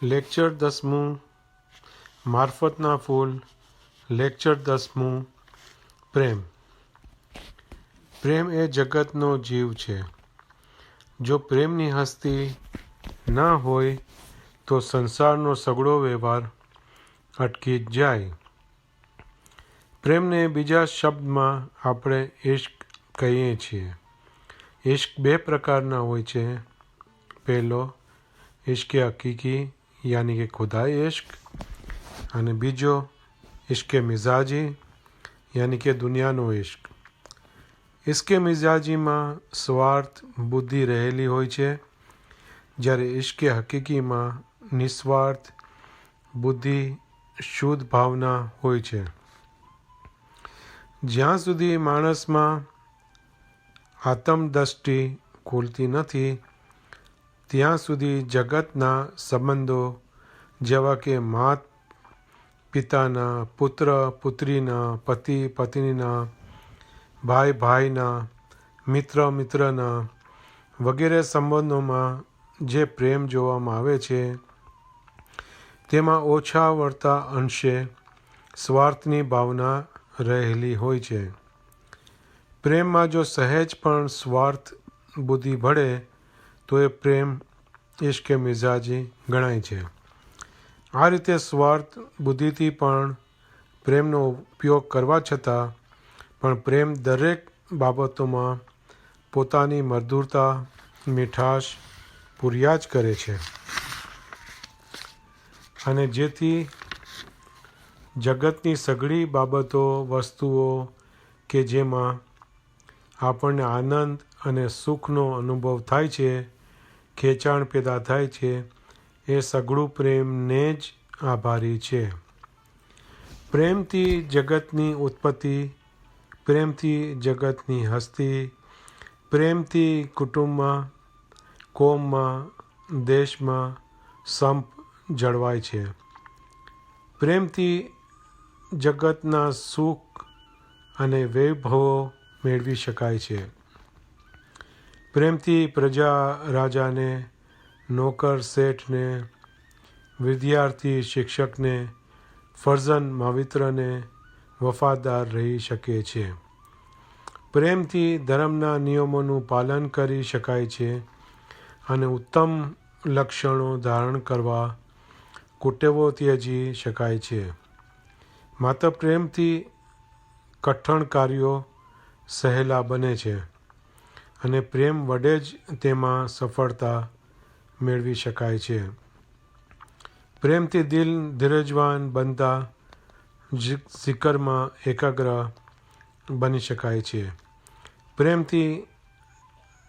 Lecture 10મું મારફતના ફૂલ. Lecture 10મું પ્રેમ. પ્રેમ એ જગતનો જીવ છે. જો પ્રેમની હસ્તી ન હોય તો સંસારનો સગળો વ્યવહાર અટકી જ જાય. પ્રેમને બીજા શબ્દમાં આપણે ઇશ્ક કહીએ છીએ. ઇશ્ક બે પ્રકારના હોય છે. પહેલો ઇશ્કે હકીકી યાની કે ખુદાઈ ઇશ્ક, અને બીજો ઇશ્કે મિજાજી યાની કે દુનિયાનો ઇશ્ક. ઇશ્કે મિજાજીમાં સ્વાર્થ બુદ્ધિ રહેલી હોય છે, જ્યારે ઇશ્કે હકીકીમાં નિસ્વાર્થ બુદ્ધિ શુદ્ધ ભાવના હોય છે. જ્યાં સુધી માણસમાં આત્મદ્રષ્ટિ ખુલતી નથી ત્યાં સુધી જગતના સંબંધો જેવા કે માત પિતાના, પુત્ર પુત્રીના, પતિ પત્નીના, ભાઈ ભાઈના, મિત્ર મિત્રના વગેરે સંબંધોમાં જે પ્રેમ જોવામાં આવે છે તેમાં ઓછા વળતા અંશે સ્વાર્થની ભાવના રહેલી હોય છે. પ્રેમમાં જો સહેજ પણ સ્વાર્થ બુદ્ધિ ભળે તો એ પ્રેમ ઇશ્કે મિજાજી ગણાય છે. આ રીતે સ્વાર્થ બુદ્ધિથી પણ પ્રેમનો ઉપયોગ કરવા છતાં પણ પ્રેમ દરેક બાબતોમાં પોતાની મધુરતા મીઠાશ પૂર્યા જ કરે છે, અને જેથી જગતની સઘળી બાબતો વસ્તુઓ કે જેમાં આપણને આનંદ અને સુખનો અનુભવ થાય છે, ખેંચાણ પેદા થાય છે, એ સઘળું પ્રેમને જ આભારી છે. પ્રેમથી જગતની ઉત્પત્તિ, પ્રેમથી જગતની હસ્તી, પ્રેમથી કુટુંબમાં, કોમમાં, દેશમાં સંપ જળવાય છે. પ્રેમથી જગતના સુખ અને વૈભવો મેળવી શકાય છે. પ્રેમથી પ્રજા રાજાને, નોકર શેઠને, વિદ્યાર્થી શિક્ષકને, ફરજંદ માવિત્રને વફાદાર રહી શકે છે. પ્રેમથી ધર્મના નિયમોનું પાલન કરી શકાય છે અને ઉત્તમ લક્ષણો ધારણ કરવા કુટેવો ત્યજી શકાય છે. માત્ર પ્રેમથી કઠણ કાર્યો સહેલા બને છે અને પ્રેમ વડે જ તેમાં સફળતા મેળવી શકાય છે. પ્રેમથી દિલ ધીરજવાન બનતા જિકરમાં એકાગ્ર બની શકાય છે. પ્રેમથી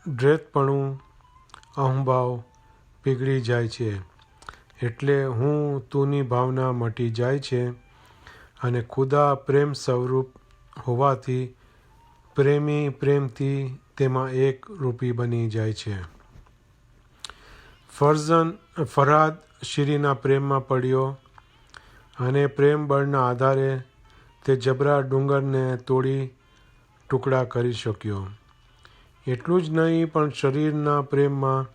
ડ્રેતપણું, અહંભાવ પીગળી જાય છે, એટલે હું તુંની ભાવના મટી જાય છે, અને ખુદા પ્રેમ સ્વરૂપ હોવાથી પ્રેમી પ્રેમથી તેમાં એક રૂપી બની જાય છે. ફરહાદ શીરીના પ્રેમમાં પડ્યો અને પ્રેમ બળના આધારે તે જબરા ડુંગરને તોડી ટુકડા કરી શક્યો. એટલું જ નહીં પણ શરીરના પ્રેમમાં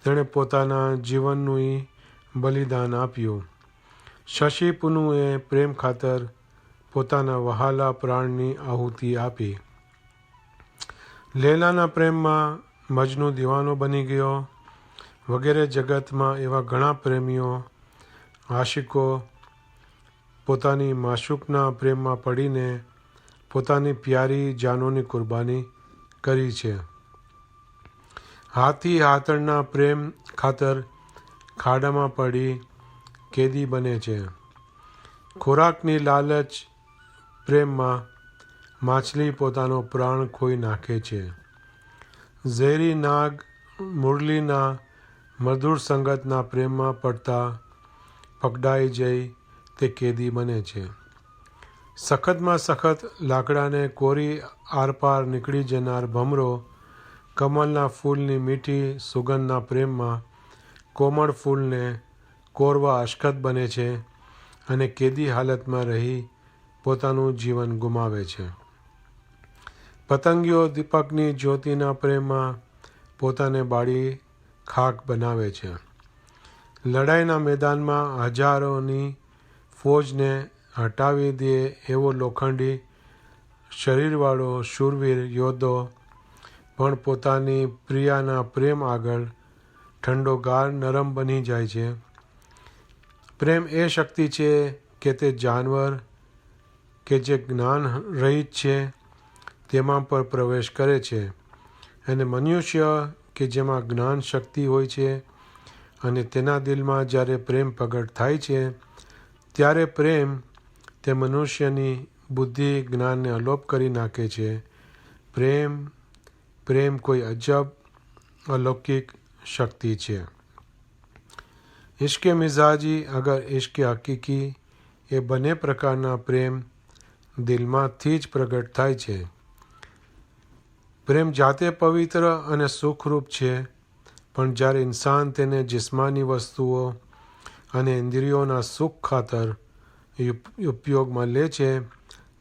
તેણે પોતાના જીવનનું બલિદાન આપ્યું. શશી પુનુએ પ્રેમ ખાતર પોતાના વહાલા પ્રાણની આહુતિ આપી. લૈલાના પ્રેમમાં મજનુ દીવાનો બની ગયો. વગેરે જગતમાં એવા ઘણા પ્રેમીઓ, આશિકો પોતાની માશુકના પ્રેમમાં પડીને પોતાની પ્યારી જાનોની કુરબાની કરી છે. હાથી હાથણના પ્રેમ ખાતર ખાડામાં પડી કેદી બને છે. ખોરાકની લાલચ પ્રેમમાં માછલી પોતાનો પ્રાણ ખોઈ નાખે છે. ઝેરી નાગ મુરલીના મધુર સંગતના પ્રેમમાં પડતા પકડાઈ જઈ તે કેદી બને છે. સખતમાં સખત લાકડાને કોરી આરપાર નીકળી જનાર ભમરો કમલના ફૂલની મીઠી સુગંધના પ્રેમમાં કોમળ ફૂલને કોરવા અશક્ત બને છે અને કેદી હાલતમાં રહી પોતાનું જીવન ગુમાવે છે. પતંગિયો દીપકની જ્યોતિના પ્રેમમાં પોતાને બાળી ખાક બનાવે છે. લડાઈના મેદાનમાં હજારોની ફૌજને હટાવી દે એવો લોખંડી શરીરવાળો શૂરવીર યોદ્ધો પણ પોતાની પ્રિયાના પ્રેમ આગળ ઠંડોગાર નરમ બની જાય છે. પ્રેમ એ શક્તિ છે કે તે જાનવર કે જે જ્ઞાન રહિત છે તેમાં પણ પ્રવેશ કરે છે, અને મનુષ્ય કે જેમાં જ્ઞાન શક્તિ હોય છે અને તેના દિલમાં જ્યારે પ્રેમ પ્રગટ થાય છે ત્યારે પ્રેમ તે મનુષ્યની બુદ્ધિ જ્ઞાનને અલોપ કરી નાખે છે. પ્રેમ કોઈ અજબ અલૌકિક શક્તિ છે. ઇશ્કે મિજાજી અગર ઇશ્કે હકીકી એ બંને પ્રકારના પ્રેમ દિલમાંથી જ પ્રગટ થાય છે. પ્રેમ જાતે પવિત્ર અને સુખરૂપ છે, પણ જ્યારે ઇન્સાન તેને જિસ્માની વસ્તુઓ અને ઇન્દ્રિયોના સુખ ખાતર ઉપયોગમાં લે છે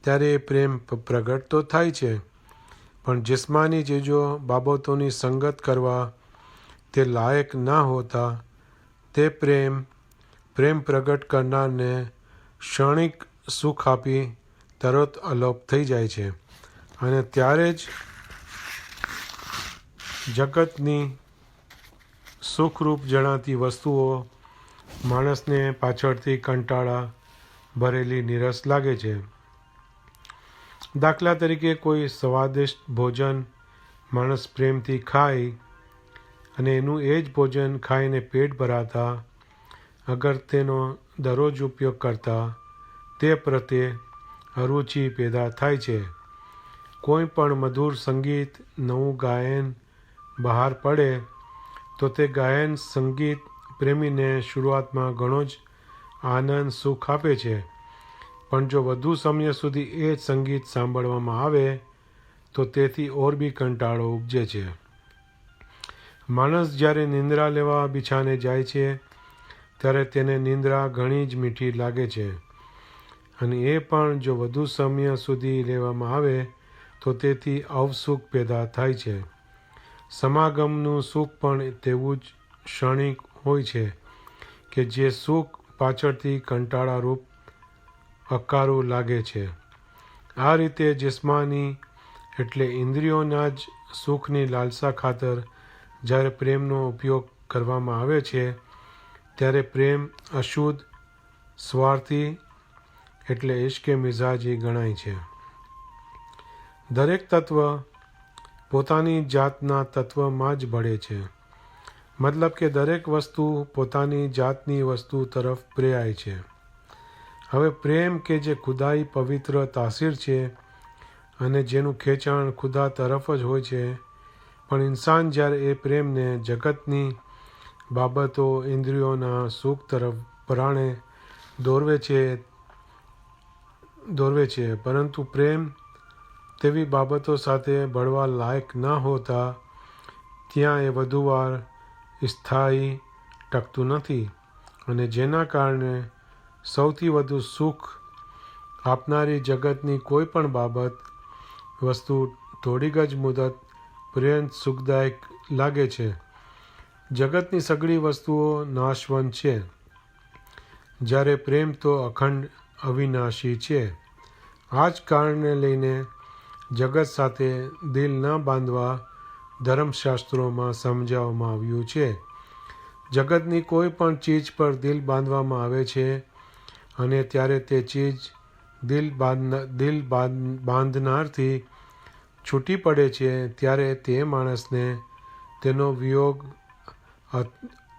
ત્યારે એ પ્રેમ પ્રગટ તો થાય છે, પણ જિસ્માની ચીજો બાબતોની સંગત કરવા તે લાયક ના હોતા તે પ્રેમ પ્રગટ કરનારને ક્ષણિક સુખ આપી તરત અલોપ થઈ જાય છે, અને ત્યારે જ જગતની સુખરૂપ જણાતી વસ્તુઓ માણસને પાછળથી કંટાળા ભરેલી નીરસ લાગે છે. દાખલા તરીકે કોઈ સ્વાદિષ્ટ ભોજન માણસ પ્રેમથી ખાય અને એનું એ જ ભોજન ખાઈને પેટ ભરાતા અગર તેનો દરરોજ ઉપયોગ કરતા તે પ્રત્યે અરુચિ પેદા થાય છે. કોઈ પણ મધુર સંગીત નવું ગાયન બહાર પડે તો તે ગાયન સંગીત પ્રેમીને શરૂઆતમાં ઘણો જ આનંદ સુખ આપે છે, પણ જો વધુ સમય સુધી એ જ સંગીત સાંભળવામાં આવે તો તેથી ઓર બી કંટાળો ઉપજે છે. માણસ જ્યારે નિંદ્રા લેવા બિછાને જાય છે ત્યારે તેને નિંદ્રા ઘણી જ મીઠી લાગે છે, અને એ પણ જો વધુ સમય સુધી લેવામાં આવે તો તેથી અવસુખ પેદા થાય છે. સમાગમનું સુખ પણ તેવું જ ક્ષણિક હોય છે કે જે સુખ પાછળથી કંટાળારૂપ અકારું લાગે છે. આ રીતે જિસ્માની એટલે ઇન્દ્રિયોના જ સુખની લાલસા ખાતર જ્યારે પ્રેમનો ઉપયોગ કરવામાં આવે છે ત્યારે પ્રેમ અશુદ્ધ સ્વાર્થી એટલે ઇશ્કે મિજાજી ગણાય છે. દરેક તત્વ પોતાની જાતના તત્વમાં જ ભળે છે, મતલબ કે દરેક વસ્તુ પોતાની જાતની વસ્તુ તરફ પ્રેરાય છે. હવે પ્રેમ કે જે ખુદાઈ પવિત્ર તાસીર છે અને જેનું ખેંચાણ ખુદા તરફ જ હોય છે, પણ ઇન્સાન જ્યારે એ પ્રેમને જગતની બાબતો ઇન્દ્રિયોના સુખ તરફ પરાણે દોરવે છે, પરંતુ પ્રેમ તેવી બાબતો સાથે ભળવા લાયક ન હોતા ત્યાં એ વધુ વાર સ્થાયી ટકતું નથી, અને જેના કારણે સૌથી વધુ સુખ આપનારી જગતની કોઈ પણ બાબત વસ્તુ થોડીક જ મુદત પર્યંત સુખદાયક લાગે છે. જગતની સઘળી વસ્તુઓ નાશવંત છે, જ્યારે પ્રેમ તો અખંડ અવિનાશી છે. આ જ કારણને લઈને જગત સાથે દિલ ન બાંધવા ધર્મશાસ્ત્રોમાં સમજાવવામાં આવ્યું છે. જગતની કોઈ પણ ચીજ પર દિલ બાંધવામાં આવે છે અને ત્યારે તે ચીજ દિલ બાંધનારથી છૂટી પડે છે ત્યારે તે માણસને તેનો વિયોગ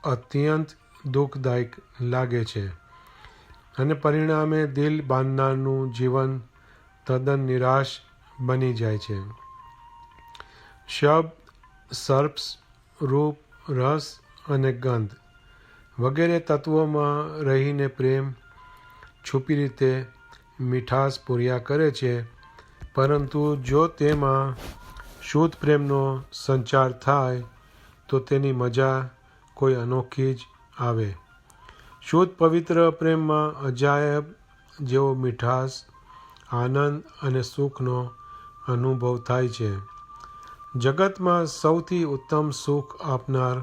અત્યંત દુઃખદાયક લાગે છે, અને પરિણામે દિલ બાંધનારનું જીવન તદ્દન નિરાશ બની જાય છે. શબ્દ, સ્પર્શ, રૂપ, રસ અને ગંધ વગેરે તત્વોમાં રહીને પ્રેમ છુપી રીતે મીઠાશ પૂર્યા કરે છે, પરંતુ જો તેમાં શુદ્ધ પ્રેમનો સંચાર થાય તો તેની મજા કોઈ અનોખી જ આવે. શુદ્ધ પવિત્ર પ્રેમમાં અજાયબ જેવો મીઠાશ, આનંદ અને સુખનો અનુભવ થાય છે. જગતમાં સૌથી ઉત્તમ સુખ આપનાર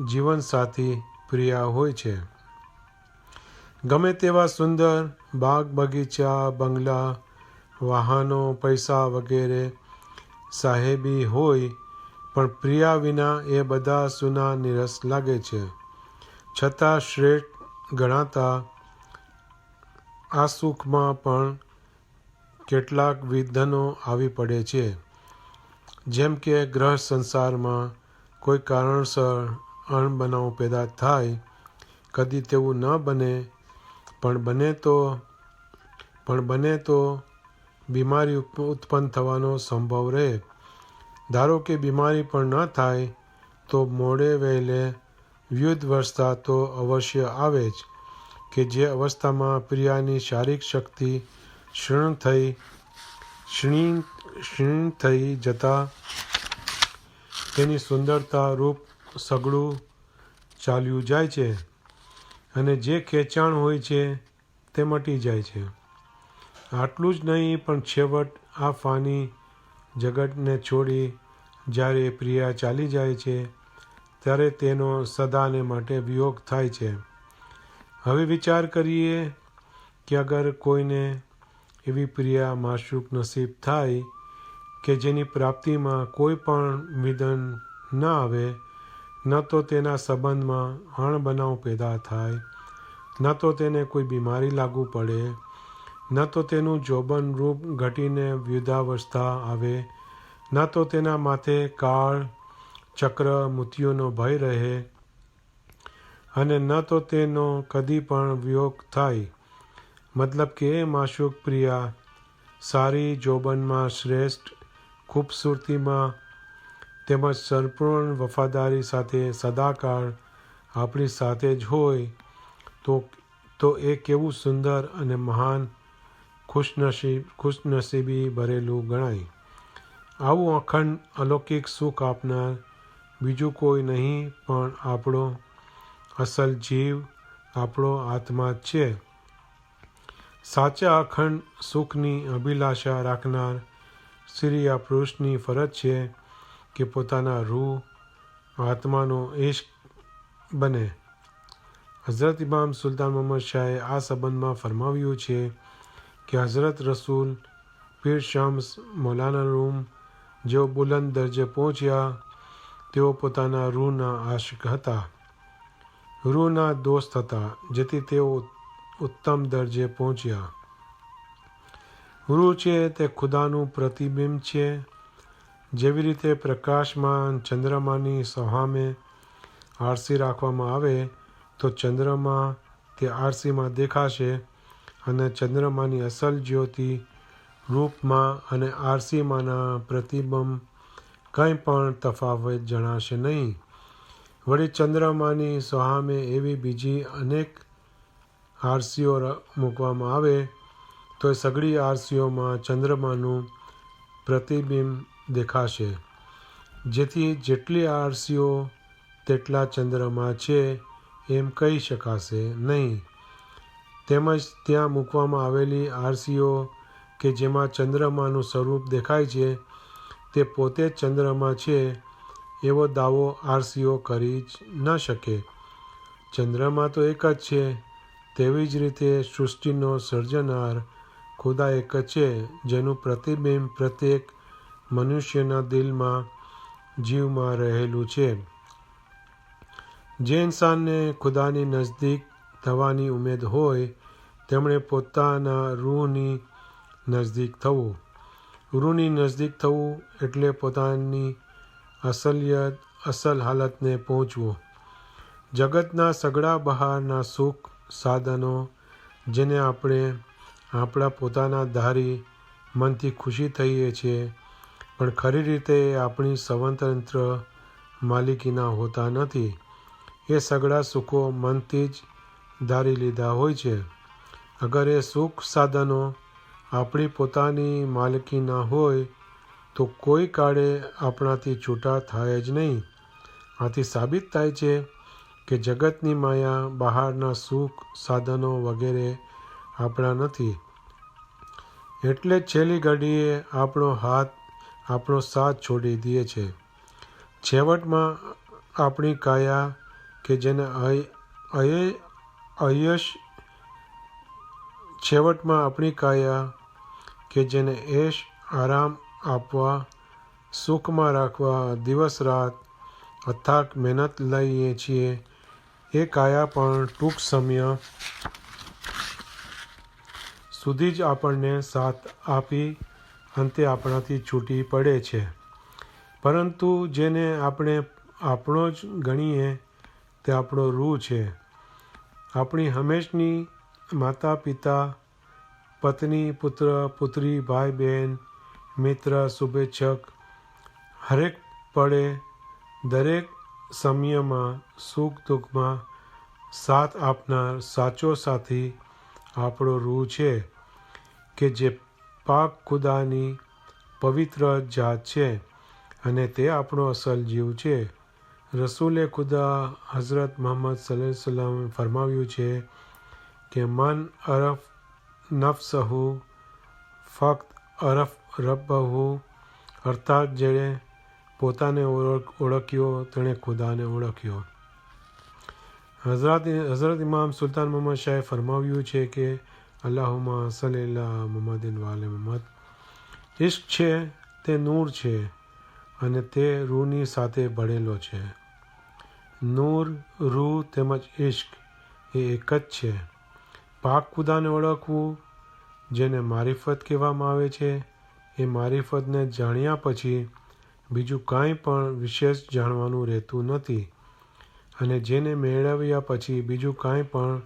જીવનસાથી પ્રિયા હોય છે. ગમે તેવા સુંદર બાગ બગીચા, બંગલા, વાહનો, પૈસા વગેરે સાહેબી હોય, પણ પ્રિયા વિના એ બધા સૂના નીરસ લાગે છે. છતાં શ્રેષ્ઠ ગણાતા આ સુખમાં પણ કેટલાક વિઘ્નો આવી પડે છે. જેમ કે ગ્રહ સંસારમાં કોઈ કારણસર અણબનાવ પેદા થાય. કદી તેવું ન બને, પણ બને તો બીમારી ઉત્પન્ન થવાનો સંભવ રહે. ધારો કે બીમારી પણ ન થાય તો મોડે વહેલે વૃદ્ધાવસ્થા તો અવશ્ય આવે જ, કે જે અવસ્થામાં પ્રિયાની શારીરિક શક્તિ ક્ષીણ થઈ જતાં તેની સુંદરતા, રૂપ સગળું ચાલ્યું જાય છે, અને જે ખેંચાણ હોય છે તે મટી જાય છે. આટલું જ નહીં, પણ છેવટ આ ફાની જગતને છોડી જ્યારે પ્રિયા ચાલી જાય છે, ત્યારે તેનો સદાને માટે વિયોગ થાય છે. હવે વિચાર કરીએ કે અગર કોઈને એવી પ્રિયા માશુક નસીબ થાય કે જેની પ્રાપ્તિમાં કોઈ પણ વિઘ્ન ન આવે, ન તો તેના સંબંધમાં અણબનાવ પેદા થાય, ન તો તેને કોઈ બીમારી લાગુ પડે, ન તો તેનું જોબન રૂપ ઘટીને વૃદ્ધાવસ્થા આવે, ન તો તેના માથે કાળ ચક્ર મૃત્યુનો ભય રહે, અને ન તો તેનો કદી પણ વિયોગ થાય. મતલબ કે એ માશુક પ્રિયા સારી, જોબનમાં શ્રેષ્ઠ, ખૂબસૂરતીમાં તેમજ સંપૂર્ણ વફાદારી સાથે સદાકાળ આપણી સાથે જ હોય તો એ કેવું સુંદર અને મહાન ખુશનસીબી ભરેલું ગણાય. આવું અખંડ અલૌકિક સુખ આપનાર બીજું કોઈ નહીં, પણ આપણો અસલ જીવ, આપણો આત્મા જ છે. સાચા અખંડ સુખની અભિલાષા રાખનાર સ્ત્રી પુરુષની ફરજ છે કે પોતાના રૂહ, આત્માનો ઇશ્ક બને. હઝરત ઇમામ સુલતાન મોહમ્મદ શાહે આ સંબંધમાં ફરમાવ્યું છે કે હઝરત રસૂલ પીર શમ્સ મૌલાના રૂમ જેઓ બુલંદ દરજે પહોંચ્યા, તેઓ પોતાના રૂહના આશિક હતા, રૂહના દોસ્ત હતા, જેથી તેઓ ઉત્તમ દરજે પહોંચ્યા. રૂહ છે તે ખુદાનું પ્રતિબિંબ છે. જેવી રીતે પ્રકાશમાન ચંદ્રમાની સામે આરસી રાખવામાં આવે તો ચંદ્રમા તે આરસીમાં દેખાશે, અને ચંદ્રમાની અસલ જ્યોતિ રૂપમાં અને આરસીમાંના પ્રતિબિંબ કંઈ પણ તફાવત જણાશે નહીં. વળી ચંદ્રમાની સામે એવી બીજી અનેક આરસીઓ મૂકવામાં આવે તો એ સઘળી આરસીઓમાં ચંદ્રમાનું પ્રતિબિંબ દેખાશે, જેથી જેટલી આરસીઓ તેટલા ચંદ્રમા છે એમ કહી શકાશે નહીં. તેમજ ત્યાં મૂકવામાં આવેલી આરસીઓ કે જેમાં ચંદ્રમાનું સ્વરૂપ દેખાય છે તે પોતે જ ચંદ્રમા છે એવો દાવો આરસીઓ કરી જ ન શકે. ચંદ્રમા તો એક જ છે. તેવી જ રીતે સૃષ્ટિનો સર્જનાર ખુદા એક જ છે, જેનું પ્રતિબિંબ પ્રત્યેક મનુષ્યના દિલમાં, જીવમાં રહેલું છે. જે ઇન્સાનને ખુદાની નજદીક થવાની ઉમેદ હોય તેમણે પોતાના રૂહની નજદીક થવું. રૂહની નજદીક થવું એટલે પોતાની અસલ હાલતને પહોંચવું. જગતના સઘળા બહારના સુખ સાધનો જેને આપણે આપણા પોતાના ધારી મનથી ખુશી થઈએ છીએ, પણ ખરી રીતે આપણી સ્વતંત્ર માલિકીના હોતા નથી. એ સઘળા સુખો મનથી જ ધારી લીધા હોય છે. અગર એ સુખ સાધનો આપણી પોતાની માલિકીના હોય તો કોઈ કાળે આપણાથી છૂટા થાય જ નહીં. આથી સાબિત થાય છે કે જગતની માયા, બહારના સુખ સાધનો વગેરે આપણા નથી. એટલે જ છેલ્લી ઘડીએ આપણો સાથ છોડી દે છે. છેવટમાં આપણી કાયા કે જેને અયશ છેવટમાં આપણી કાયા કે જેને એશ આરામ આપવા સુખમાં રાખવા દિવસ રાત અથાગ મહેનત લઈએ છીએ એ કાયા પણ ટૂંક સમય સુધી જ આપણને સાથ આપી અંતે આપણાથી છૂટી પડે છે. પરંતુ જેને આપણે આપણો જ ગણીએ તે આપણો રૂહ છે. આપણી હંમેશની માતા પિતા પત્ની પુત્ર પુત્રી ભાઈ બહેન મિત્ર શુભેચ્છક હરેક પળે દરેક સમયમાં સુખ દુઃખમાં સાથ આપનાર સાચો સાથી આપણો રૂહ છે કે જે પાક ખુદાની પવિત્ર જાત છે અને તે આપણો અસલ જીવ છે. રસૂલે ખુદા હઝરત મુહમ્મદ સલ્લલ્લાહુ અલૈહિ વસલ્લમે ફરમાવ્યું છે કે મન અરફ નફ્સહુ ફક્ત અરફ રબ્બહુ, અર્થાત જેણે પોતાને ઓળખ્યો તેણે ખુદાને ઓળખ્યો. હઝરત ઇમામ સુલતાન મુહમ્મદ શાહે ફરમાવ્યું છે કે અલ્લાહુમ્મા સલ્લિ અલા મુહમ્મદિન વ આલિ મુહમ્મદ. ઇશ્ક છે તે નૂર છે અને તે રૂહની સાથે ભળેલો છે. નૂર, રૂહ તેમજ ઇશ્ક એ એક જ છે. પાક ખુદાને ઓળખવું જેને મારિફત કહેવામાં આવે છે એ મારિફતને જાણ્યા પછી બીજું કાંઈ પણ વિશેષ જાણવાનું રહેતું નથી અને જેને મેળવ્યા પછી બીજું કાંઈ પણ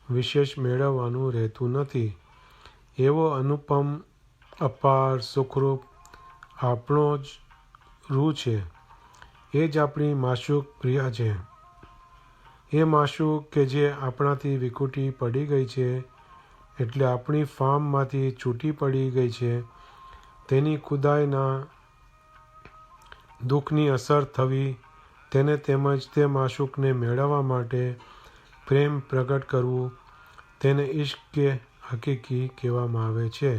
વિશેષ મેળવવાનું રહેતું નથી. એવો અનુપમ અપાર સુખરૂપ આપણો જ રૂહ છે. એ જ આપણી માશૂક પ્રિયા છે. એ માશૂક કે જે આપણાથી વિખૂટી પડી ગઈ છે એટલે આપણી ફામમાંથી છૂટી પડી ગઈ છે તેની ખુદાઈના દુઃખની અસર થવી તેને તેમજ તે માશૂકને મેળવવા માટે પ્રેમ પ્રગટ કરવું તેને ઇશ્ક હકીકી કહેવામાં આવે છે.